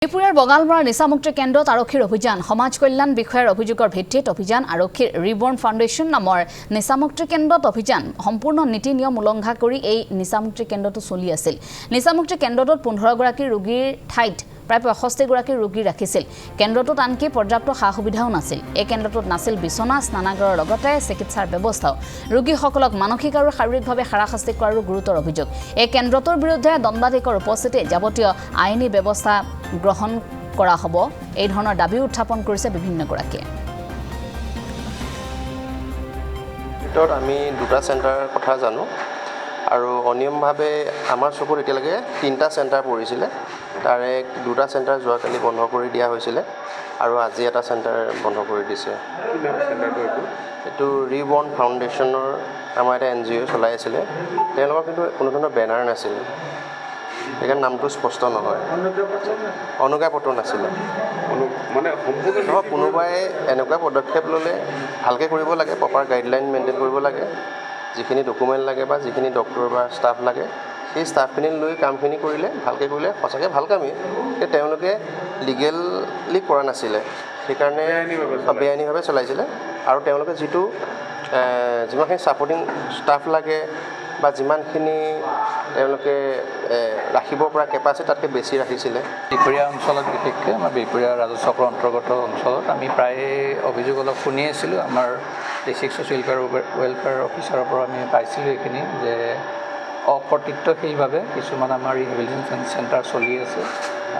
ত্ৰিপুৰাৰ বগালমৰা নিচামুক্তি কেন্দ্ৰত আৰক্ষীৰ অভিযান সমাজ কল্যাণ বিষয়াৰ অভিযোগৰ ভিত্তিত অভিযান আৰক্ষীৰ ৰিবৰ্ণ ফাউণ্ডেশ্যন নামৰ নিচামুক্তি কেন্দ্ৰত অভিযান সম্পূৰ্ণ নীতি নিয়ম উলংঘা কৰি এই নিচামুক্তি কেন্দ্ৰটো চলি আছিল নিচামুক্তি কেন্দ্ৰটোত 15 গৰাকী ৰোগীৰ ঠাইত প্ৰায় 65 গৰাকী ৰোগী ৰাখিছিল কেন্দ্ৰটোত আনকি পৰ্যাপ্ত সা-সুবিধাও নাছিল এই কেন্দ্ৰটোত নাছিল বিছনা স্নানাগাৰৰ লগতে চিকিৎসাৰ ব্যৱস্থাও ৰোগীসকলক মানসিক আৰু শাৰীৰিকভাৱে হাৰাশাস্তি কৰাৰ গুৰুতৰ অভিযোগ এই কেন্দ্ৰটোৰ বিৰুদ্ধে দণ্ডাধীশৰ উপস্থিতিত যাৱতীয় আইনী ব্যৱস্থা গ্ৰহণ কৰা হ'ব এই ধৰণৰ দাবী উত্থাপন কৰিছে বিভিন্ন গৰাকীয়ে আমি দুটা চেণ্টাৰ কথা জানো আৰু অনিয়মভাৱে আমাৰ চকুত এতিয়ালৈকে 3টা চেণ্টাৰ পৰিছিলে তাৰে দুটা চেণ্টাৰ যোৱাকালি বন্ধ কৰি দিয়া হৈছিলে আৰু আজি এটা চেণ্টাৰ বন্ধ কৰি দিছে এইটো ৰিবৰ্ণ ফাউণ্ডেশ্যনৰ আমাৰ এটা NGO চলাই আছিলে তেওঁলোকৰ কিন্তু কোনো ধৰণৰ বেনাৰ নাছিল সেইকাৰণে নামটো স্পষ্ট নহয় অনুজ্ঞাপত্ৰ নাছিলে মানে সম্পূৰ্ণ কোনোবাই এনেকুৱা পদক্ষেপ ল'লে ভালকৈ কৰিব লাগে প্ৰপাৰ গাইডলাইন মেইনটেইন কৰিব লাগে যিখিনি ডকুমেণ্ট লাগে বা যিখিনি ডক্টৰ বা ষ্টাফ লাগে সেই ষ্টাফখিনি লৈ কামখিনি কৰিলে ভালকৈ কৰিলে সঁচাকৈ ভাল কামেই তেওঁলোকে লিগেলি কৰা নাছিলে সেইকাৰণে বেআইনীভাৱে চলাইছিলে আৰু তেওঁলোকে যিমানখিনি ছাপৰ্টিং ষ্টাফ লাগে বা যিমানখিনি তেওঁলোকে ৰাখিব পৰা কেপাচিটি তাতকৈ বেছি ৰাখিছিলে বিহপুৰীয়া অঞ্চলত বিশেষকৈ আমাৰ বিহপুৰীয়া ৰাজচক্ৰৰ অন্তৰ্গত অঞ্চলত আমি প্ৰায় অভিযোগ অলপ শুনি আছিলোঁ আমাৰ ডিষ্ট্ৰিক্ট ছ'চিয়েল ৱেলফেয়াৰ অফিচাৰৰ পৰা আমি পাইছিলোঁ এইখিনি যে অকৰ্তৃত্বশীলভাৱে কিছুমান আমাৰ ৰিহেবিলিটেশ্যন চেণ্টাৰ চলি আছে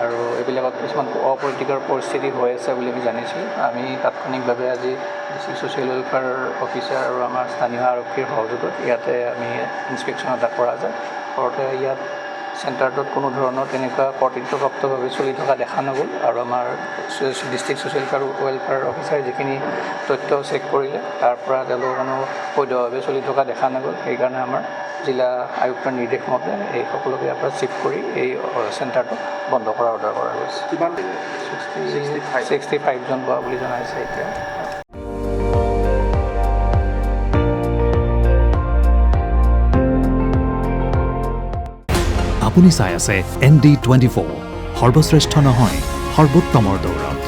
আৰু এইবিলাকত কিছুমান অপৰিষ্কাৰ পৰিস্থিতি হৈ আছে বুলি আমি জানিছিলোঁ আমি তাৎক্ষণিকভাৱে আজি ডিষ্ট্ৰিক্ট ছ'চিয়েল ৱেলফেয়াৰ অফিচাৰ আৰু আমাৰ স্থানীয় আৰক্ষীৰ সহযোগত ইয়াতে আমি ইনস্পেকশ্যন এটা কৰা যায় ঘৰতে ইয়াত চেণ্টাৰটোত কোনো ধৰণৰ তেনেকুৱা কৰ্তৃত্বপ্ৰাপ্তভাৱে চলি থকা দেখা নগ'ল আৰু আমাৰ ডিষ্ট্ৰিক্ট ছ'চিয়েল ৱেলফেয়াৰ অফিচাৰে যিখিনি তথ্য চেক কৰিলে তাৰ পৰা তেওঁলোকৰ কোনো বৈধভাৱে চলি থকা দেখা নগ'ল সেইকাৰণে আমাৰ জিলা আয়ুক্তৰ নিৰ্দেশ মতে এই সকলোকে ইয়াৰ পৰা চিফ্ট কৰি এই চেণ্টাৰটো বন্ধ কৰাৰ অৰ্ডাৰ কৰা হৈছে কিমান 65জন লোৱা বুলি জনাইছে এতিয়া আপুনি চাই আছে ND24 সৰ্বশ্ৰেষ্ঠ নহয় সৰ্বোত্তমৰ দৌৰত